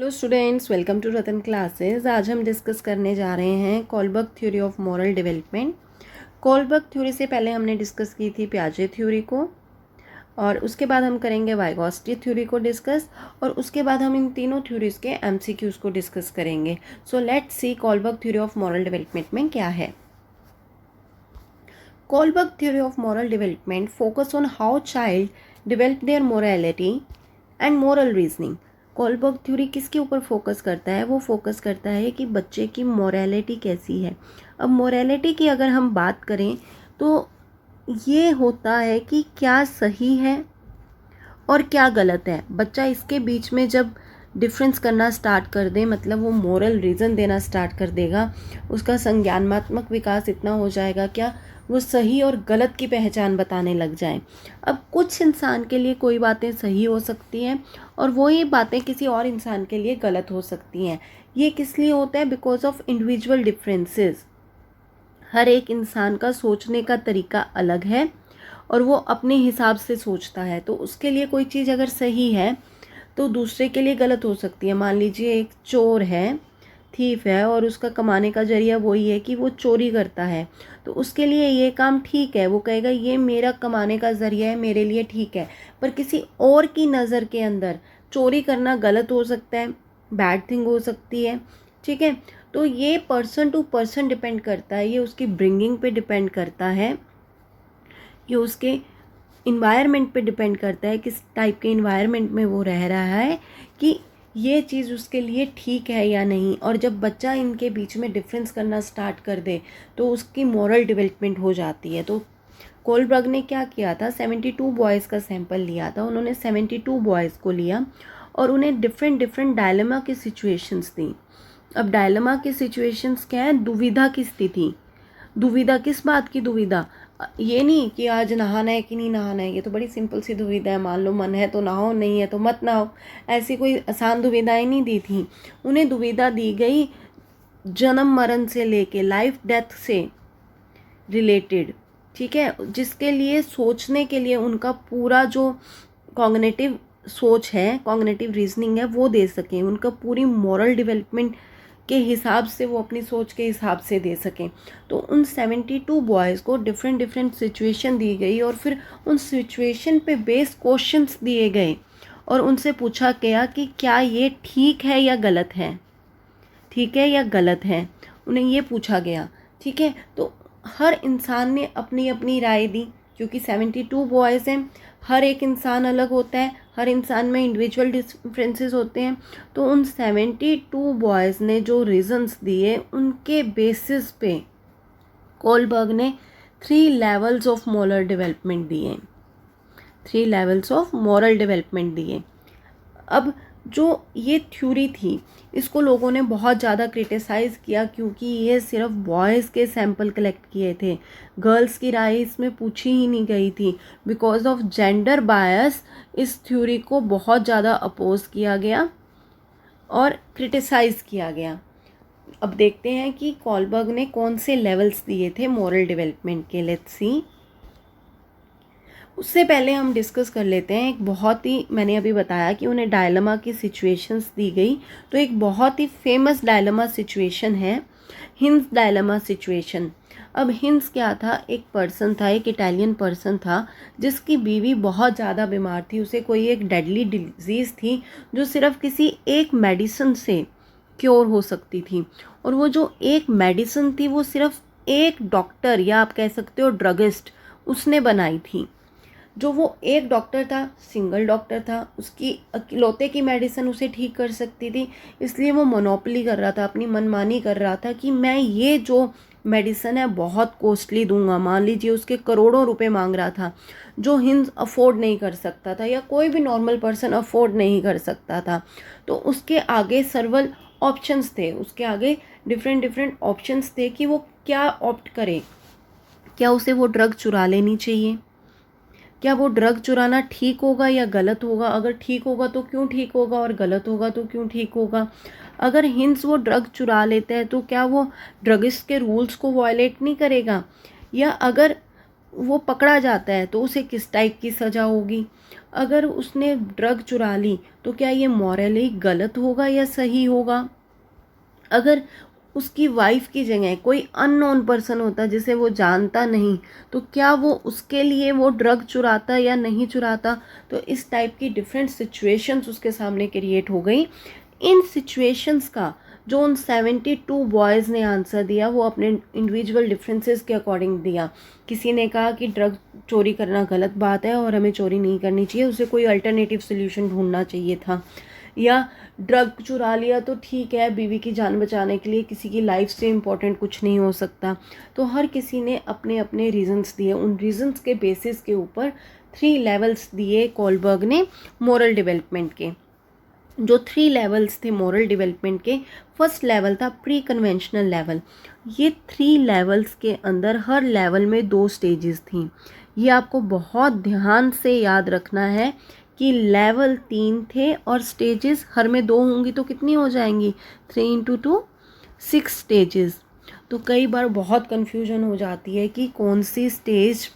Hello students, welcome to Ratan classes. आज हम discuss करने जा रहे हैं Kohlberg theory of moral development. Kohlberg theory से पहले हमने डिस्कस की थी पियाजे थ्योरी को, और उसके बाद हम करेंगे वाइगोत्स्की थ्योरी को डिस्कस, और उसके बाद हम इन तीनों थ्योरीज के एमसीक्यूज को डिस्कस करेंगे। So let's see Kohlberg theory of moral development में क्या है। Kohlberg theory of moral development focus on how child develop their morality and moral reasoning. Kohlberg theory किसके ऊपर फोकस करता है? वो फोकस करता है कि बच्चे की मोरालिटी कैसी है। अब मोरालिटी की अगर हम बात करें तो ये होता है कि क्या सही है और क्या गलत है। बच्चा इसके बीच में जब डिफरेंस करना स्टार्ट कर दे, मतलब वो मोरल रीज़न देना स्टार्ट कर देगा, उसका संज्ञानात्मक विकास इतना हो जाएगा क्या वो सही और गलत की पहचान बताने लग जाए। अब कुछ इंसान के लिए कोई बातें सही हो सकती हैं और वही बातें किसी और इंसान के लिए गलत हो सकती हैं। ये किस लिए होता है? Because of individual differences. हर एक इंसान का सोचने का तरीका अलग है और वो अपने हिसाब से सोचता है, तो उसके लिए कोई चीज़ अगर सही है तो दूसरे के लिए गलत हो सकती है। मान लीजिए एक चोर है, थीफ है, और उसका कमाने का जरिया वही है कि वो चोरी करता है, तो उसके लिए ये काम ठीक है, वो कहेगा ये मेरा कमाने का जरिया है, मेरे लिए ठीक है। पर किसी और की नज़र के अंदर चोरी करना गलत हो सकता है, बैड थिंग हो सकती है। ठीक है, तो ये पर्सन टू पर्सन डिपेंड करता है, ये उसकी ब्रिंगिंग पे डिपेंड करता है, ये उसके इन्वायरमेंट पे डिपेंड करता है, किस टाइप के इन्वायरमेंट में वो रह रहा है, कि ये चीज़ उसके लिए ठीक है या नहीं। और जब बच्चा इनके बीच में डिफरेंस करना स्टार्ट कर दे तो उसकी मॉरल डेवलपमेंट हो जाती है। तो कोलबर्ग ने क्या किया था, 72 बॉयज़ का सैंपल लिया था। उन्होंने 72 बॉयज़ को लिया और उन्हें डिफरेंट डिफरेंट डायलेमा की सिचुएशंस दी। अब डायलेमा की सिचुएशंस क्या है? दुविधा की स्थिति। दुविधा किस बात की दुविधा? ये नहीं कि आज नहाना है कि नहीं नहाना है, ये तो बड़ी सिंपल सी दुविधा है। मान लो मन है तो नहाओ, नहीं है तो मत नहाओ। ऐसी कोई आसान दुविधाएं नहीं दी थी उन्हें। दुविधा दी गई जन्म मरण से लेके लाइफ डेथ से रिलेटेड। ठीक है, जिसके लिए सोचने के लिए उनका पूरा जो कॉग्निटिव सोच है, कॉग्निटिव रीजनिंग है, वो दे सकें। उनका पूरी मॉरल डेवलपमेंट के हिसाब से वो अपनी सोच के हिसाब से दे सकें। तो उन 72 बॉयज़ को डिफरेंट डिफरेंट सिचुएशन दी गई और फिर उन सिचुएशन पे बेस्ड क्वेश्चंस दिए गए और उनसे पूछा गया कि क्या ये ठीक है या गलत है, ठीक है या गलत है, उन्हें ये पूछा गया। ठीक है, तो हर इंसान ने अपनी अपनी राय दी, क्योंकि 72 बॉयज़ हैं, हर एक इंसान अलग होता है, हर इंसान में इंडिविजुअल डिफरेंसेस होते हैं। तो उन 72 बॉयज़ ने जो रीजंस दिए उनके बेसिस पे कोलबर्ग ने 3 लेवल्स ऑफ मॉरल डेवलपमेंट दिए, 3 लेवल्स ऑफ मॉरल डेवलपमेंट दिए। अब जो ये थ्योरी थी इसको लोगों ने बहुत ज़्यादा क्रिटिसाइज़ किया, क्योंकि ये सिर्फ बॉयज़ के सैंपल कलेक्ट किए थे, गर्ल्स की राय इसमें पूछी ही नहीं गई थी। बिकॉज ऑफ जेंडर बायस इस थ्योरी को बहुत ज़्यादा अपोज किया गया और क्रिटिसाइज़ किया गया। अब देखते हैं कि कोलबर्ग ने कौन से लेवल्स दिए थे मॉरल डेवलपमेंट के। Let's see. उससे पहले हम डिस्कस कर लेते हैं एक बहुत ही, मैंने अभी बताया कि उन्हें डायलेमा की सिचुएशंस दी गई, तो एक बहुत ही फेमस डायलेमा सिचुएशन है हिंस डायलेमा सिचुएशन। अब हिंस क्या था? एक पर्सन था, एक इटालियन पर्सन था जिसकी बीवी बहुत ज़्यादा बीमार थी। उसे कोई एक डेडली डिजीज़ थी जो सिर्फ किसी एक मेडिसिन से क्योर हो सकती थी, और वो जो एक मेडिसिन थी वो सिर्फ एक डॉक्टर, या आप कह सकते हो ड्रगिस्ट, उसने बनाई थी। जो वो एक डॉक्टर था, सिंगल डॉक्टर था, उसकी इकलौते की मेडिसिन उसे ठीक कर सकती थी, इसलिए वो मोनोपोली कर रहा था, अपनी मनमानी कर रहा था कि मैं ये जो मेडिसिन है बहुत कॉस्टली दूंगा। मान लीजिए उसके करोड़ों रुपए मांग रहा था, जो हिंद अफोर्ड नहीं कर सकता था या कोई भी नॉर्मल पर्सन अफोर्ड नहीं कर सकता था। तो उसके आगे सर्वल ऑप्शंस थे, उसके आगे डिफरेंट डिफरेंट ऑप्शंस थे कि वो क्या ऑप्ट करे। क्या उसे वो ड्रग चुरा लेनी चाहिए? क्या वो ड्रग चुराना ठीक होगा या गलत होगा? अगर ठीक होगा तो क्यों ठीक होगा, और गलत होगा तो क्यों ठीक होगा? अगर हिंस वो ड्रग चुरा लेते हैं तो क्या वो ड्रगिस्ट के रूल्स को वायलेट नहीं करेगा? या अगर वो पकड़ा जाता है तो उसे किस टाइप की सज़ा होगी। अगर उसने ड्रग चुरा ली तो क्या ये मॉरली गलत होगा या सही होगा। अगर उसकी वाइफ की जगह कोई अननोन पर्सन होता जिसे वो जानता नहीं, तो क्या वो उसके लिए वो ड्रग चुराता या नहीं चुराता। तो इस टाइप की डिफरेंट सिचुएशंस उसके सामने क्रिएट हो गई। इन सिचुएशंस का जो उन 72 बॉयज़ ने आंसर दिया वो अपने इंडिविजुअल डिफरेंसेस के अकॉर्डिंग दिया। किसी ने कहा कि ड्रग चोरी करना गलत बात है और हमें चोरी नहीं करनी चाहिए, उसे कोई अल्टरनेटिव सोल्यूशन ढूंढना चाहिए था। या ड्रग चुरा लिया तो ठीक है, बीवी की जान बचाने के लिए, किसी की लाइफ से इम्पोर्टेंट कुछ नहीं हो सकता। तो हर किसी ने अपने अपने रीजंस दिए। उन रीजंस के बेसिस के ऊपर 3 लेवल्स दिए कोलबर्ग ने मोरल डेवलपमेंट के। जो 3 लेवल्स थे मोरल डेवलपमेंट के, फर्स्ट लेवल था प्री कन्वेंशनल लेवल। ये 3 लेवल्स के अंदर हर लेवल में 2 स्टेजेस थी। ये आपको बहुत ध्यान से याद रखना है कि लेवल 3 थे और स्टेजेस हर में 2 होंगी तो कितनी हो जाएंगी, 3 × 2 6 स्टेजेस। तो कई बार बहुत कन्फ्यूजन हो जाती है कि कौन सी स्टेज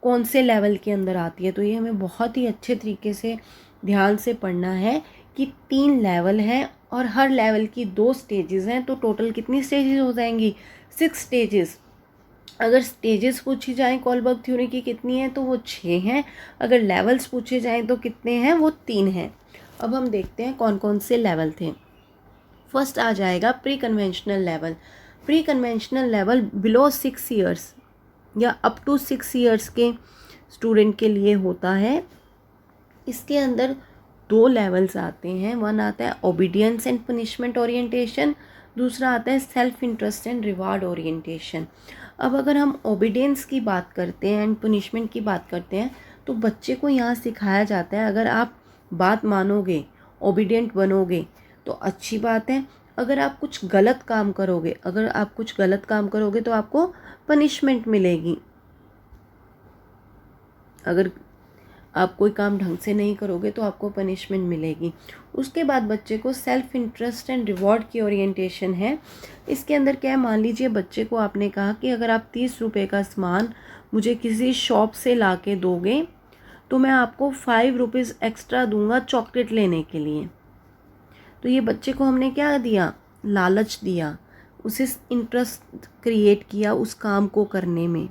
कौन से लेवल के अंदर आती है। तो ये हमें बहुत ही अच्छे तरीके से ध्यान से पढ़ना है कि 3 लेवल हैं और हर लेवल की 2 स्टेजेस हैं। तो टोटल कितनी स्टेजेस हो जाएंगी, 6 स्टेजेस। अगर स्टेजेस पूछी जाएँ कोलबर्ग थ्योरी की कितनी है तो वो 6 हैं। अगर लेवल्स पूछे जाएँ तो कितने हैं, वो 3 हैं। अब हम देखते हैं कौन कौन से लेवल थे। फर्स्ट आ जाएगा pre conventional level. Pre conventional level below 6 years या अप टू 6 ईयर्स के स्टूडेंट के लिए होता है। इसके अंदर 2 लेवल्स आते हैं। वन आता है ओबीडियंस एंड पनिशमेंट ओरिएंटेशन, दूसरा आता है self interest and reward orientation. अब अगर हम ओबीडियंस की बात करते हैं एंड पनिशमेंट की बात करते हैं तो बच्चे को यहाँ सिखाया जाता है अगर आप बात मानोगे, ओबीडियंट बनोगे तो अच्छी बात है। अगर आप कुछ गलत काम करोगे तो आपको पनिशमेंट मिलेगी। अगर आप कोई काम ढंग से नहीं करोगे तो आपको पनिशमेंट मिलेगी। उसके बाद बच्चे को सेल्फ इंटरेस्ट एंड रिवॉर्ड की ओरिएंटेशन है। इसके अंदर क्या है, मान लीजिए बच्चे को आपने कहा कि अगर आप 30 रुपये का सामान मुझे किसी शॉप से ला के दोगे तो मैं आपको 5 रुपीज़ एक्स्ट्रा दूंगा चॉकलेट लेने के लिए। तो ये बच्चे को हमने क्या दिया, लालच दिया, उसे इंटरेस्ट क्रिएट किया उस काम को करने में।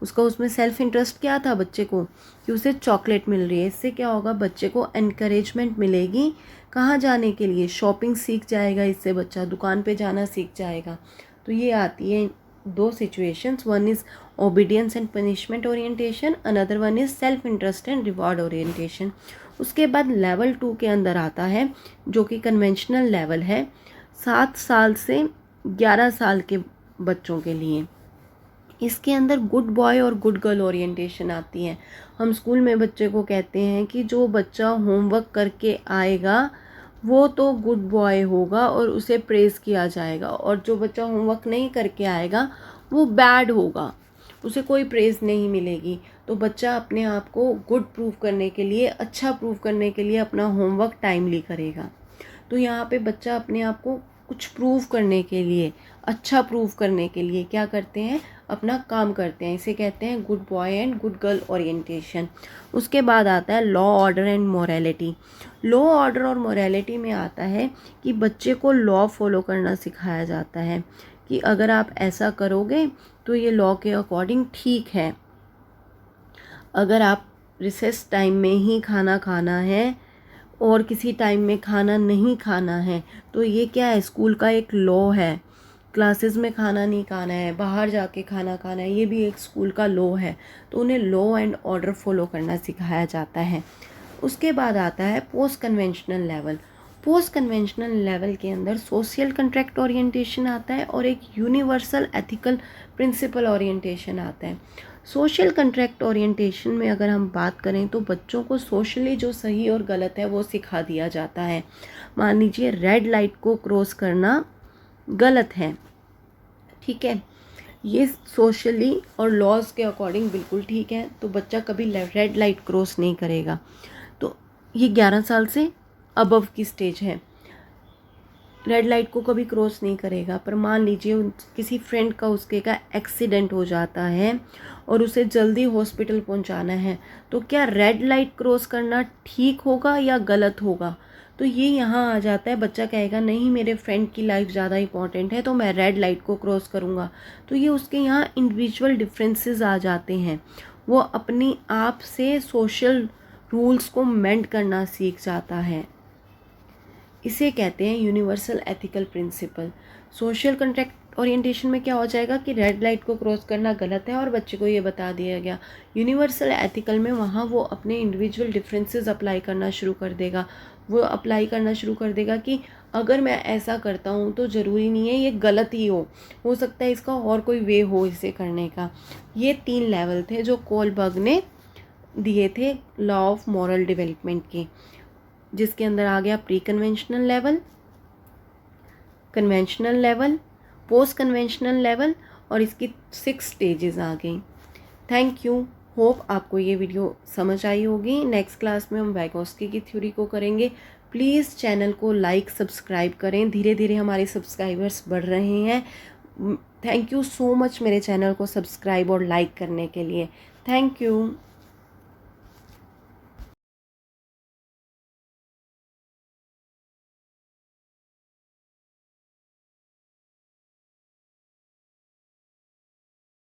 उसका उसमें सेल्फ इंटरेस्ट क्या था बच्चे को कि उसे चॉकलेट मिल रही है। इससे क्या होगा, बच्चे को एनकरेजमेंट मिलेगी कहाँ जाने के लिए, शॉपिंग सीख जाएगा, इससे बच्चा दुकान पे जाना सीख जाएगा। तो ये आती है 2 situations, one is obedience and punishment orientation, another one is self interest and reward orientation. उसके बाद लेवल 2 के अंदर आता है जो कि कन्वेंशनल लेवल है, 7 साल से 11 साल के बच्चों के लिए। इसके अंदर गुड बॉय और गुड गर्ल ओरिएंटेशन आती है। हम स्कूल में बच्चे को कहते हैं कि जो बच्चा होमवर्क करके आएगा वो तो गुड बॉय होगा और उसे प्रेज़ किया जाएगा, और जो बच्चा होमवर्क नहीं करके आएगा वो बैड होगा, उसे कोई प्रेज़ नहीं मिलेगी। तो बच्चा अपने आप को गुड प्रूव करने के लिए, अच्छा प्रूव करने के लिए अपना होमवर्क टाइमली करेगा। तो यहाँ पे बच्चा अपने आप को कुछ प्रूव करने के लिए, अच्छा प्रूव करने के लिए क्या करते हैं, अपना काम करते हैं। इसे कहते हैं good boy and good girl orientation. उसके बाद आता है law, order and morality. Law, order और मोरालिटी में आता है कि बच्चे को लॉ फॉलो करना सिखाया जाता है कि अगर आप ऐसा करोगे तो ये लॉ के अकॉर्डिंग ठीक है। अगर आप रिसेस टाइम में ही खाना खाना है और किसी टाइम में खाना नहीं खाना है तो ये क्या है, स्कूल का एक लॉ है। क्लासेस में खाना नहीं खाना है, बाहर जाके खाना खाना है, ये भी एक स्कूल का लॉ है। तो उन्हें लॉ एंड ऑर्डर फॉलो करना सिखाया जाता है। उसके बाद आता है post conventional level. Post conventional level के अंदर सोशल कंट्रैक्ट ओरिएंटेशन आता है और एक यूनिवर्सल एथिकल प्रिंसिपल ओरिएंटेशन आता है। सोशल कंट्रैक्ट ओरिएंटेशन में अगर हम बात करें तो बच्चों को सोशली जो सही और गलत है वो सिखा दिया जाता है। मान लीजिए रेड लाइट को क्रॉस करना गलत है, ठीक है, ये सोशली और लॉज के अकॉर्डिंग बिल्कुल ठीक है, तो बच्चा कभी रेड लाइट क्रॉस नहीं करेगा। तो ये 11 साल से अबव की स्टेज है। रेड लाइट को कभी क्रॉस नहीं करेगा। पर मान लीजिए किसी फ्रेंड का उसके का एक्सीडेंट हो जाता है और उसे जल्दी हॉस्पिटल पहुंचाना है, तो क्या रेड लाइट क्रॉस करना ठीक होगा या गलत होगा? तो ये यहाँ आ जाता है, बच्चा कहेगा नहीं मेरे फ्रेंड की लाइफ ज़्यादा इंपॉर्टेंट है तो मैं रेड लाइट को क्रॉस करूँगा। तो ये उसके यहाँ इंडिविजुअल डिफरेंसेस आ जाते हैं। वो अपनी आप से सोशल रूल्स को मेंट करना सीख जाता है। इसे कहते हैं universal ethical principle. Social contract orientation में क्या हो जाएगा कि रेड लाइट को क्रॉस करना गलत है और बच्चे को ये बता दिया गया। यूनिवर्सल एथिकल में वहाँ वो अपने इंडिविजुअल डिफरेंसेस अप्लाई करना शुरू कर देगा। वो अप्लाई करना शुरू कर देगा कि अगर मैं ऐसा करता हूँ तो ज़रूरी नहीं है ये गलत ही हो सकता है इसका और कोई वे हो इसे करने का। ये 3 लेवल थे जो कोलबर्ग ने दिए थे लॉ ऑफ मॉरल डेवलपमेंट के, जिसके अंदर आ गया pre conventional level, conventional level, post conventional level और इसकी 6 स्टेजेस आ गई। Thank you. होप आपको ये वीडियो समझ आई होगी। नेक्स्ट क्लास में हम वाइगोस्की की थ्योरी को करेंगे। प्लीज़ चैनल को लाइक सब्सक्राइब करें। धीरे धीरे हमारे सब्सक्राइबर्स बढ़ रहे हैं। थैंक यू सो मच मेरे चैनल को सब्सक्राइब और लाइक करने के लिए। Thank you.